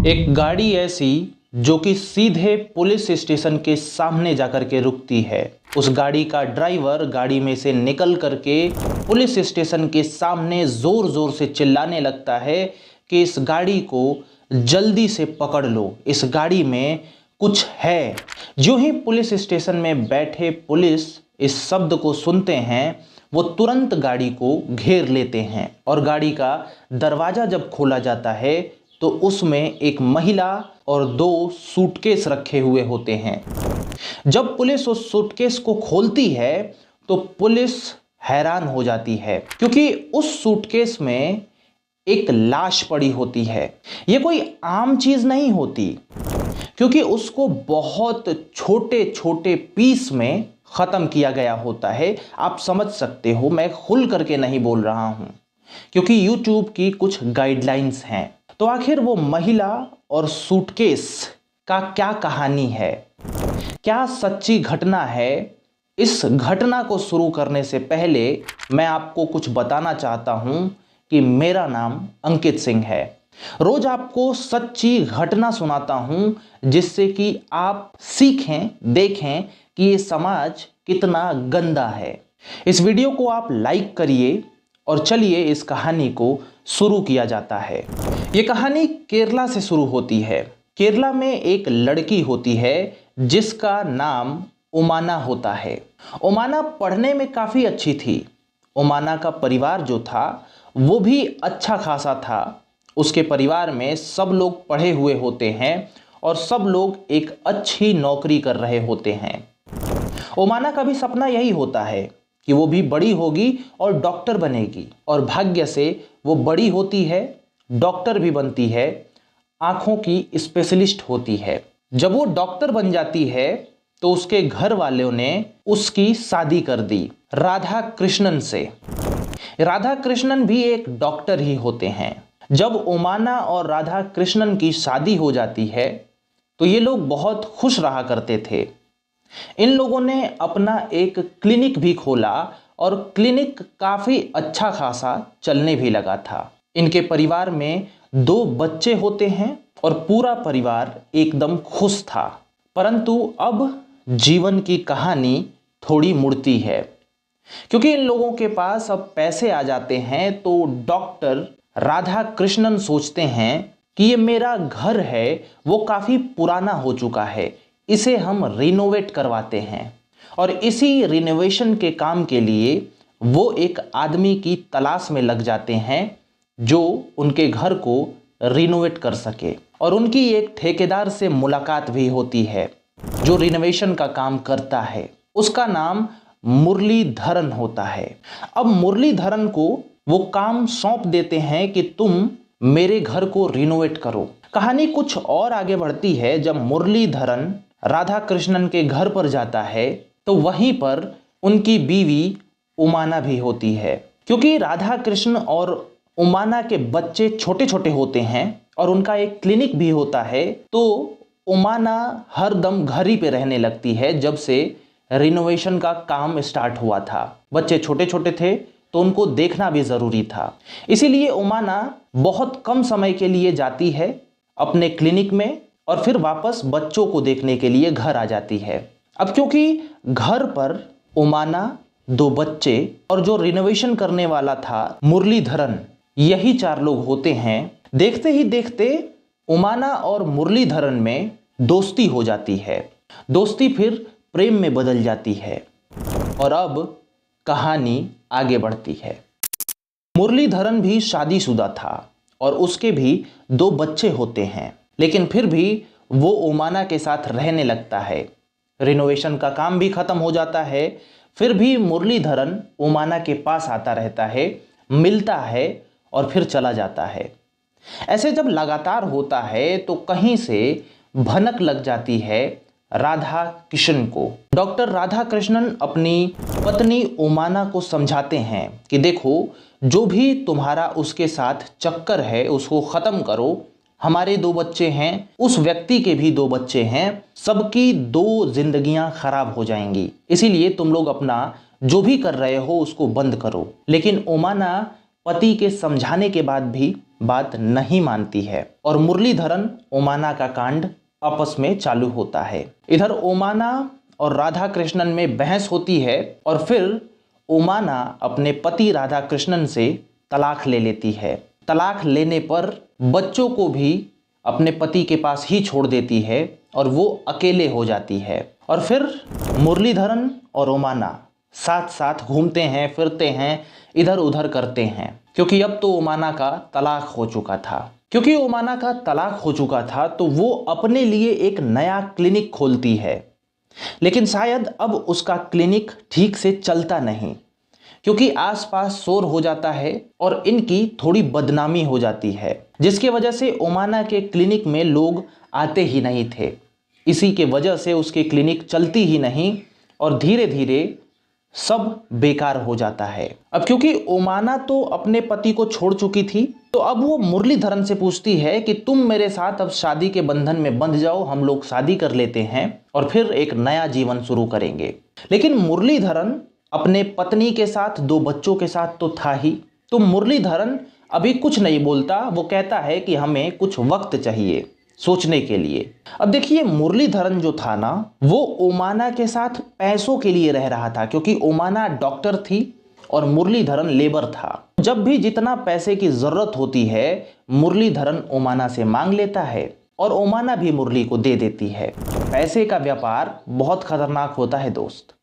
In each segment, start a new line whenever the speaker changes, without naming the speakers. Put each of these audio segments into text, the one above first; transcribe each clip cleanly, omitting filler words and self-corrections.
एक गाड़ी ऐसी जो कि सीधे पुलिस स्टेशन के सामने जाकर के रुकती है। उस गाड़ी का ड्राइवर गाड़ी में से निकल करके पुलिस स्टेशन के सामने जोर जोर से चिल्लाने लगता है कि इस गाड़ी को जल्दी से पकड़ लो, इस गाड़ी में कुछ है। जो ही पुलिस स्टेशन में बैठे पुलिस इस शब्द को सुनते हैं वो तुरंत गाड़ी को घेर लेते हैं और गाड़ी का दरवाजा जब खोला जाता है तो उसमें एक महिला और 2 सूटकेस रखे हुए होते हैं। जब पुलिस उस सूटकेस को खोलती है तो पुलिस हैरान हो जाती है क्योंकि उस सूटकेस में एक लाश पड़ी होती है। यह कोई आम चीज नहीं होती क्योंकि उसको बहुत छोटे छोटे पीस में खत्म किया गया होता है। आप समझ सकते हो, मैं खुल करके नहीं बोल रहा हूं क्योंकि YouTube की कुछ गाइडलाइंस हैं। तो आखिर वो महिला और सूटकेस का क्या कहानी है, क्या सच्ची घटना है? इस घटना को शुरू करने से पहले मैं आपको कुछ बताना चाहता हूं कि मेरा नाम अंकित सिंह है। रोज आपको सच्ची घटना सुनाता हूं जिससे कि आप सीखें, देखें कि ये समाज कितना गंदा है। इस वीडियो को आप लाइक करिए और चलिए इस कहानी को शुरू किया जाता है। ये कहानी केरला से शुरू होती है। केरला में एक लड़की होती है जिसका नाम उमाना होता है। उमाना पढ़ने में काफ़ी अच्छी थी। उमाना का परिवार जो था वो भी अच्छा खासा था। उसके परिवार में सब लोग पढ़े हुए होते हैं और सब लोग एक अच्छी नौकरी कर रहे होते हैं। उमाना का भी सपना यही होता है कि वो भी बड़ी होगी और डॉक्टर बनेगी, और भाग्य से वो बड़ी होती है, डॉक्टर भी बनती है, आंखों की स्पेशलिस्ट होती है। जब वो डॉक्टर बन जाती है तो उसके घर वालों ने उसकी शादी कर दी राधा कृष्णन से। राधा कृष्णन भी एक डॉक्टर ही होते हैं। जब उमाना और राधा कृष्णन की शादी हो जाती है तो ये लोग बहुत खुश रहा करते थे। इन लोगों ने अपना एक क्लिनिक भी खोला और क्लिनिक काफी अच्छा खासा चलने भी लगा था। इनके परिवार में 2 बच्चे होते हैं और पूरा परिवार एकदम खुश था। परंतु अब जीवन की कहानी थोड़ी मुड़ती है क्योंकि इन लोगों के पास अब पैसे आ जाते हैं। तो डॉक्टर राधा कृष्णन सोचते हैं कि ये मेरा घर है वो काफी पुराना हो चुका है, इसे हम रिनोवेट करवाते हैं। और इसी रिनोवेशन के काम के लिए वो एक आदमी की तलाश में लग जाते हैं जो उनके घर को रिनोवेट कर सके। और उनकी एक ठेकेदार से मुलाकात भी होती है जो रिनोवेशन का काम करता है। उसका नाम मुरलीधरन होता है। अब मुरलीधरन को वो काम सौंप देते हैं कि तुम मेरे घर को रिनोवेट करो। कहानी कुछ और आगे बढ़ती है। जब मुरलीधरन राधा कृष्णन के घर पर जाता है तो वहीं पर उनकी बीवी उमाना भी होती है। क्योंकि राधा कृष्ण और उमाना के बच्चे छोटे छोटे होते हैं और उनका एक क्लिनिक भी होता है, तो उमाना हरदम घर ही पे रहने लगती है। जब से रिनोवेशन का काम स्टार्ट हुआ था, बच्चे छोटे छोटे थे तो उनको देखना भी जरूरी था। इसीलिए उमाना बहुत कम समय के लिए जाती है अपने क्लिनिक में और फिर वापस बच्चों को देखने के लिए घर आ जाती है। अब क्योंकि घर पर उमाना, 2 बच्चे और जो रिनोवेशन करने वाला था मुरलीधरन, यही 4 लोग होते हैं। देखते ही देखते उमाना और मुरलीधरन में दोस्ती हो जाती है। दोस्ती फिर प्रेम में बदल जाती है और अब कहानी आगे बढ़ती है। मुरलीधरन भी शादीशुदा था और उसके भी 2 बच्चे होते हैं, लेकिन फिर भी वो उमाना के साथ रहने लगता है। रिनोवेशन का काम भी खत्म हो जाता है, फिर भी मुरलीधरन उमाना के पास आता रहता है, मिलता है और फिर चला जाता है। ऐसे जब लगातार होता है तो कहीं से भनक लग जाती है राधा कृष्ण को। डॉक्टर राधा कृष्णन अपनी पत्नी उमाना को समझाते हैं कि देखो, जो भी तुम्हारा उसके साथ चक्कर है उसको खत्म करो। हमारे 2 बच्चे हैं, उस व्यक्ति के भी 2 बच्चे हैं, सबकी 2 जिंदगियां खराब हो जाएंगी। इसीलिए तुम लोग अपना जो भी कर रहे हो उसको बंद करो। लेकिन उमाना पति के समझाने के बाद भी बात नहीं मानती है और मुरलीधरन ओमाना का कांड आपस में चालू होता है। इधर ओमाना और राधा कृष्णन में बहस होती है और फिर ओमाना अपने पति राधा कृष्णन से तलाक ले लेती है। तलाक लेने पर बच्चों को भी अपने पति के पास ही छोड़ देती है और वो अकेले हो जाती है। और फिर मुरलीधरन और ओमाना साथ साथ घूमते हैं, फिरते हैं, इधर उधर करते हैं, क्योंकि अब तो ओमाना का तलाक हो चुका था। क्योंकि ओमाना का तलाक हो चुका था तो वो अपने लिए एक नया क्लिनिक खोलती है, लेकिन शायद अब उसका क्लिनिक ठीक से चलता नहीं, क्योंकि आसपास शोर हो जाता है और इनकी थोड़ी बदनामी हो जाती है, जिसकी वजह से ओमाना के क्लिनिक में लोग आते ही नहीं थे। इसी के वजह से उसके क्लिनिक चलती ही नहीं और धीरे धीरे सब बेकार हो जाता है। अब क्योंकि ओमाना तो अपने पति को छोड़ चुकी थी, तो अब वो मुरलीधरन से पूछती है कि तुम मेरे साथ अब शादी के बंधन में बंध जाओ, हम लोग शादी कर लेते हैं और फिर एक नया जीवन शुरू करेंगे। लेकिन मुरलीधरन अपने पत्नी के साथ, 2 बच्चों के साथ तो था ही, तो मुरलीधरन अभी कुछ नहीं बोलता। वो कहता है कि हमें कुछ वक्त चाहिए सोचने के लिए। अब देखिए, मुरलीधरन जो था ना, वो ओमाना के साथ पैसों के लिए रह रहा था, क्योंकि ओमाना डॉक्टर थी और मुरलीधरन लेबर था। जब भी जितना पैसे की जरूरत होती है, मुरलीधरन ओमाना से मांग लेता है और ओमाना भी मुरली को दे देती है। पैसे का व्यापार बहुत खतरनाक होता है दोस्त,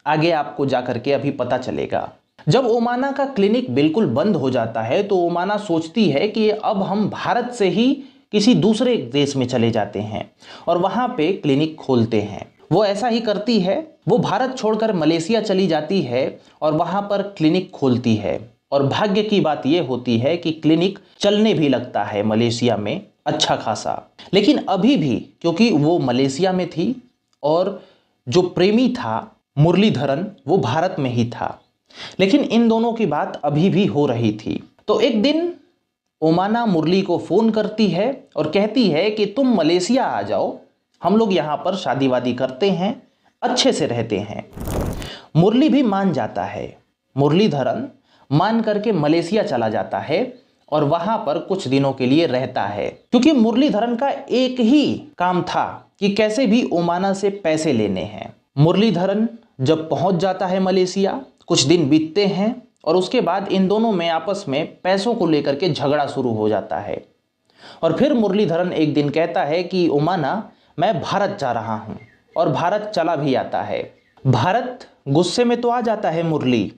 आगे आपको जाकर के अभी पता चलेगा। जब ओमाना का क्लिनिक बिल्कुल बंद हो जाता है तो ओमाना सोचती है कि अब हम भारत से ही किसी दूसरे देश में चले जाते हैं और वहां पे क्लिनिक खोलते हैं। वो ऐसा ही करती है। वो भारत छोड़कर मलेशिया चली जाती है और वहां पर क्लिनिक खोलती है। और भाग्य की बात यह होती है कि क्लिनिक चलने भी लगता है मलेशिया में अच्छा खासा। लेकिन अभी भी क्योंकि वो मलेशिया में थी और जो प्रेमी था मुरलीधरन वो भारत में ही था, लेकिन इन दोनों की बात अभी भी हो रही थी। तो एक दिन ओमाना मुरली को फोन करती है और कहती है कि तुम मलेशिया आ जाओ, हम लोग यहाँ पर शादी वादी करते हैं, अच्छे से रहते हैं। मुरली भी मान जाता है। मुरलीधरन मान करके मलेशिया चला जाता है और वहां पर कुछ दिनों के लिए रहता है, क्योंकि मुरलीधरन का एक ही काम था कि कैसे भी ओमाना से पैसे लेने हैं। मुरलीधरन जब पहुंच जाता है मलेशिया, कुछ दिन बीतते हैं और उसके बाद इन दोनों में आपस में पैसों को लेकर के झगड़ा शुरू हो जाता है। और फिर मुरलीधरन एक दिन कहता है कि ओमाना, मैं भारत जा रहा हूं, और भारत चला भी आता है। भारत गुस्से में तो आ जाता है मुरली,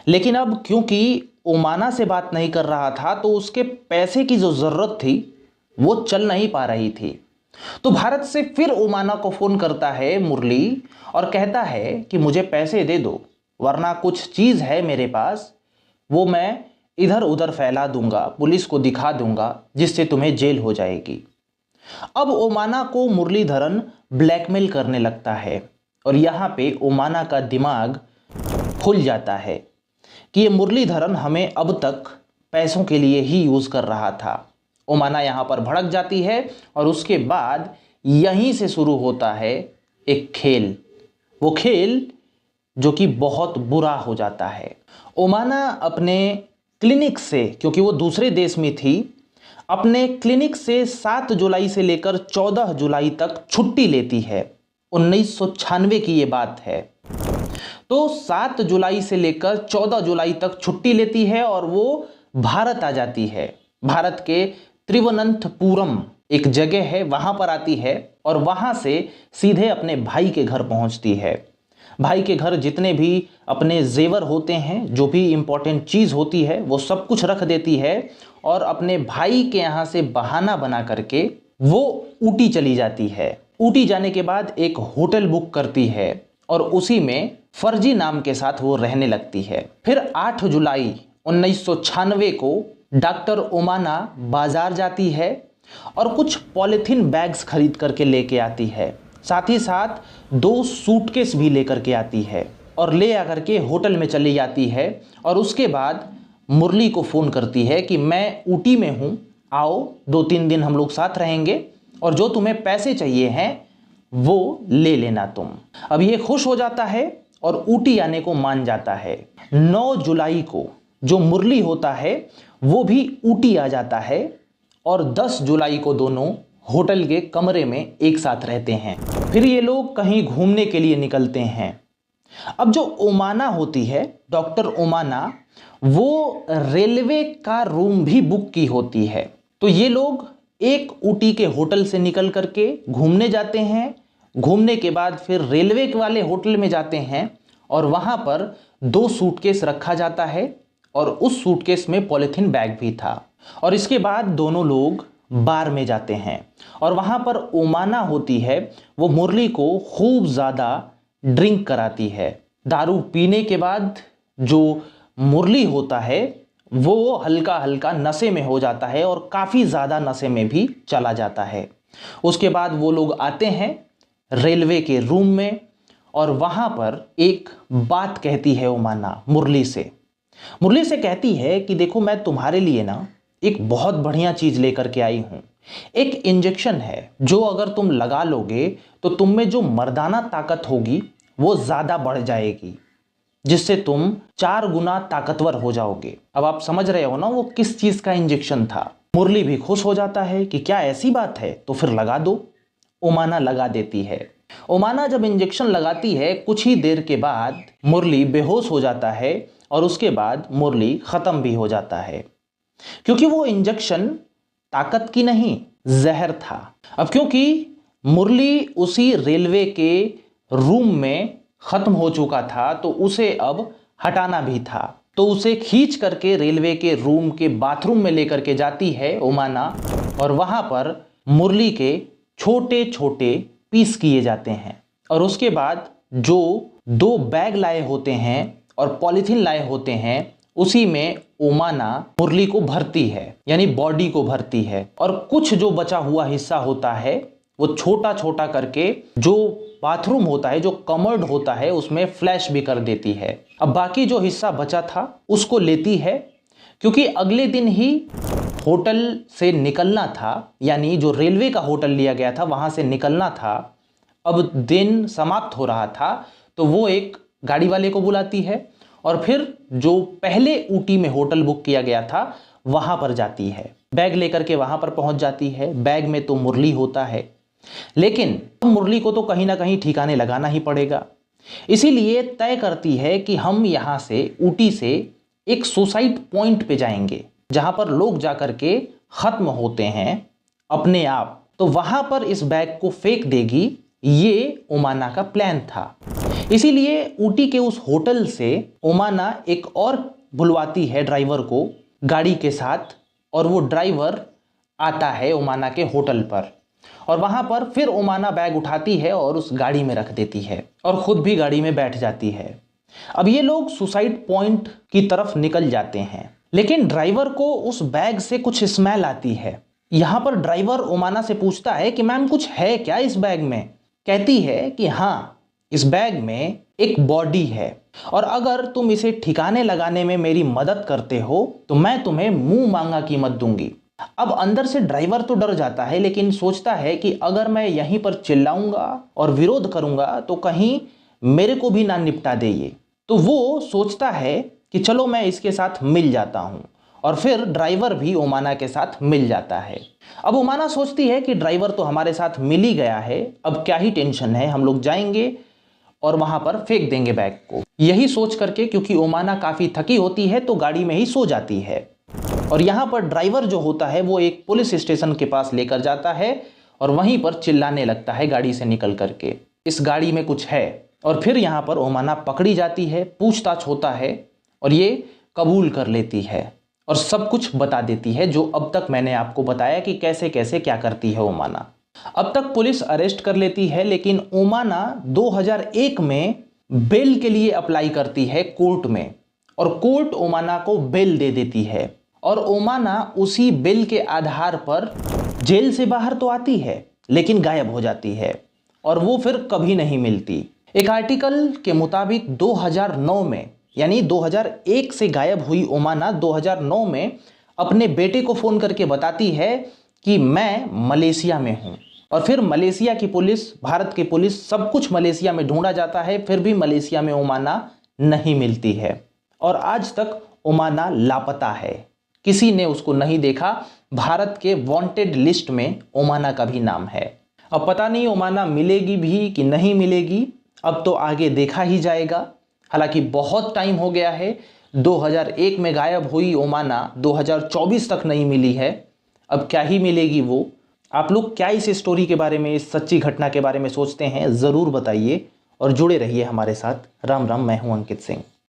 लेकिन अब क्योंकि ओमाना से बात नहीं कर रहा था तो उसके पैसे की जो जरूरत थी वो चल नहीं पा रही थी। तो भारत से फिर ओमाना को फोन करता है मुरली और कहता है कि मुझे पैसे दे दो, वरना कुछ चीज है मेरे पास, वो मैं इधर उधर फैला दूंगा, पुलिस को दिखा दूंगा, जिससे तुम्हें जेल हो जाएगी। अब ओमाना को मुरलीधरन ब्लैकमेल करने लगता है और यहाँ पे ओमाना का दिमाग खुल जाता है कि ये मुरलीधरन हमें अब तक पैसों के लिए ही यूज कर रहा था। ओमाना यहाँ पर भड़क जाती है और उसके बाद यहीं से शुरू होता है एक खेल। वो खेल जो कि बहुत बुरा हो जाता है। ओमाना अपने क्लिनिक से, क्योंकि वो दूसरे देश में थी, अपने क्लिनिक से 7 जुलाई से लेकर 14 जुलाई तक छुट्टी लेती है। 1996 की ये बात है। तो 7 जुलाई से लेकर 14 जुलाई तक छुट्टी लेती है और वो भारत आ जाती है। भारत के त्रिवनंतपुरम एक जगह है, वहां पर आती है और वहां से सीधे अपने भाई के घर पहुंचती है। भाई के घर जितने भी अपने जेवर होते हैं, जो भी इंपॉर्टेंट चीज होती है, वो सब कुछ रख देती है और अपने भाई के यहाँ से बहाना बना करके वो ऊटी चली जाती है। ऊटी जाने के बाद एक होटल बुक करती है और उसी में फर्जी नाम के साथ वो रहने लगती है। फिर 8 जुलाई 1996 को डॉक्टर ओमाना बाजार जाती है और कुछ पॉलिथीन बैग्स खरीद करके लेके आती है। साथ ही साथ 2 सूटकेस भी लेकर के आती है और ले आकर के होटल में चली जाती है और उसके बाद मुरली को फ़ोन करती है कि मैं ऊटी में हूँ, आओ 2-3 दिन हम लोग साथ रहेंगे और जो तुम्हें पैसे चाहिए हैं वो ले लेना तुम। अब ये खुश हो जाता है और ऊटी आने को मान जाता है। 9 जुलाई को जो मुरली होता है वो भी ऊटी आ जाता है और 10 जुलाई को दोनों होटल के कमरे में एक साथ रहते हैं। फिर ये लोग कहीं घूमने के लिए निकलते हैं। अब जो ओमाना होती है, डॉक्टर ओमाना, वो रेलवे का रूम भी बुक की होती है। तो ये लोग एक ऊटी के होटल से निकल करके घूमने जाते हैं। घूमने के बाद फिर रेलवे वाले होटल में जाते हैं और वहां पर 2 सूटकेस रखा जाता है और उस सूटकेस में पॉलिथीन बैग भी था। और इसके बाद दोनों लोग बार में जाते हैं और वहां पर ओमाना होती है, वो मुरली को खूब ज़्यादा ड्रिंक कराती है। दारू पीने के बाद जो मुरली होता है वो हल्का हल्का नशे में हो जाता है और काफ़ी ज़्यादा नशे में भी चला जाता है। उसके बाद वो लोग आते हैं रेलवे के रूम में और वहाँ पर एक बात कहती है ओमाना मुरली से। मुरली से कहती है कि देखो, मैं तुम्हारे लिए ना एक बहुत बढ़िया चीज़ लेकर के आई हूँ। एक इंजेक्शन है जो अगर तुम लगा लोगे तो तुम में जो मर्दाना ताकत होगी वो ज़्यादा बढ़ जाएगी, जिससे तुम 4 गुना ताकतवर हो जाओगे। अब आप समझ रहे हो ना वो किस चीज़ का इंजेक्शन था। मुरली भी खुश हो जाता है कि क्या ऐसी बात है, तो फिर लगा दो। ओमाना लगा देती है। ओमाना जब इंजेक्शन लगाती है, कुछ ही देर के बाद मुरली बेहोश हो जाता है और उसके बाद मुरली ख़त्म भी हो जाता है, क्योंकि वो इंजेक्शन ताकत की नहीं, जहर था। अब क्योंकि मुरली उसी रेलवे के रूम में ख़त्म हो चुका था तो उसे अब हटाना भी था। तो उसे खींच करके रेलवे के रूम के बाथरूम में लेकर के जाती है ओमाना और वहाँ पर मुरली के छोटे छोटे पीस किए जाते हैं। और उसके बाद जो 2 बैग लाए होते हैं और पॉलीथीन लाए होते हैं, उसी में ओमाना मुरली को भरती है, यानी बॉडी को भरती है। और कुछ जो बचा हुआ हिस्सा होता है वो छोटा छोटा करके जो बाथरूम होता है, जो कमर्ड होता है, उसमें फ्लैश भी कर देती है। अब बाकी जो हिस्सा बचा था उसको लेती है, क्योंकि अगले दिन ही होटल से निकलना था, यानी जो रेलवे का होटल लिया गया था वहां से निकलना था। अब दिन समाप्त हो रहा था तो वो एक गाड़ी वाले को बुलाती है और फिर जो पहले ऊटी में होटल बुक किया गया था वहां पर जाती है। बैग लेकर के वहां पर पहुंच जाती है। बैग में तो मुरली होता है, लेकिन मुरली को तो कहीं ना कहीं ठिकाने लगाना ही पड़ेगा। इसीलिए तय करती है कि हम यहां से ऊटी से एक सुसाइड पॉइंट पे जाएंगे, जहां पर लोग जाकर के खत्म होते हैं अपने आप। तो वहां पर इस बैग को फेंक देगी, ये ओमाना का प्लान था। इसीलिए ऊटी के उस होटल से ओमाना एक और बुलवाती है ड्राइवर को गाड़ी के साथ, और वो ड्राइवर आता है ओमाना के होटल पर और वहां पर फिर ओमाना बैग उठाती है और उस गाड़ी में रख देती है और खुद भी गाड़ी में बैठ जाती है। अब ये लोग सुसाइड पॉइंट की तरफ निकल जाते हैं, लेकिन ड्राइवर को उस बैग से कुछ स्मेल आती है। यहां पर ड्राइवर ओमाना से पूछता है कि मैम कुछ है क्या इस बैग में? कहती है कि हाँ, इस बैग में एक बॉडी है और अगर तुम इसे ठिकाने लगाने में मेरी मदद करते हो तो मैं तुम्हें मुंह मांगा कीमत दूंगी। अब अंदर से ड्राइवर तो डर जाता है, लेकिन सोचता है कि अगर मैं यहीं पर चिल्लाऊंगा और विरोध करूंगा तो कहीं मेरे को भी ना निपटा दे ये। तो वो सोचता है कि चलो मैं इसके साथ मिल जाता हूं, और फिर ड्राइवर भी ओमाना के साथ मिल जाता है। अब ओमाना सोचती है कि ड्राइवर तो हमारे साथ मिल ही गया है, अब क्या ही टेंशन है, हम लोग जाएंगे और वहां पर फेंक देंगे बैग को। यही सोच करके, क्योंकि ओमाना काफी थकी होती है, तो गाड़ी में ही सो जाती है। और यहां पर ड्राइवर जो होता है वो एक पुलिस स्टेशन के पास लेकर जाता है और वहीं पर चिल्लाने लगता है गाड़ी से निकल करके, इस गाड़ी में कुछ है। और फिर यहां पर ओमाना पकड़ी जाती है, पूछताछ होता है और ये कबूल कर लेती है और सब कुछ बता देती है, जो अब तक मैंने आपको बताया कि कैसे कैसे क्या करती है ओमाना। अब तक पुलिस अरेस्ट कर लेती है, लेकिन ओमाना 2001 में बेल के लिए अप्लाई करती है कोर्ट में और कोर्ट ओमाना को बेल दे देती है। और ओमाना उसी बेल के आधार पर जेल से बाहर तो आती है, लेकिन गायब हो जाती है और वो फिर कभी नहीं मिलती। एक आर्टिकल के मुताबिक 2009 में, यानी 2001 से गायब हुई ओमाना 2009 में अपने बेटे को फ़ोन करके बताती है कि मैं मलेशिया में हूँ। और फिर मलेशिया की पुलिस, भारत की पुलिस, सब कुछ मलेशिया में ढूंढा जाता है, फिर भी मलेशिया में ओमाना नहीं मिलती है। और आज तक ओमाना लापता है, किसी ने उसको नहीं देखा। भारत के वांटेड लिस्ट में ओमाना का भी नाम है। अब पता नहीं ओमाना मिलेगी भी कि नहीं मिलेगी, अब तो आगे देखा ही जाएगा। हालांकि बहुत टाइम हो गया है, 2001 में गायब हुई ओमाना 2024 तक नहीं मिली है। अब क्या ही मिलेगी वो। आप लोग क्या इस स्टोरी के बारे में, इस सच्ची घटना के बारे में सोचते हैं, ज़रूर बताइए और जुड़े रहिए हमारे साथ। राम राम, मैं हूं अंकित सिंह।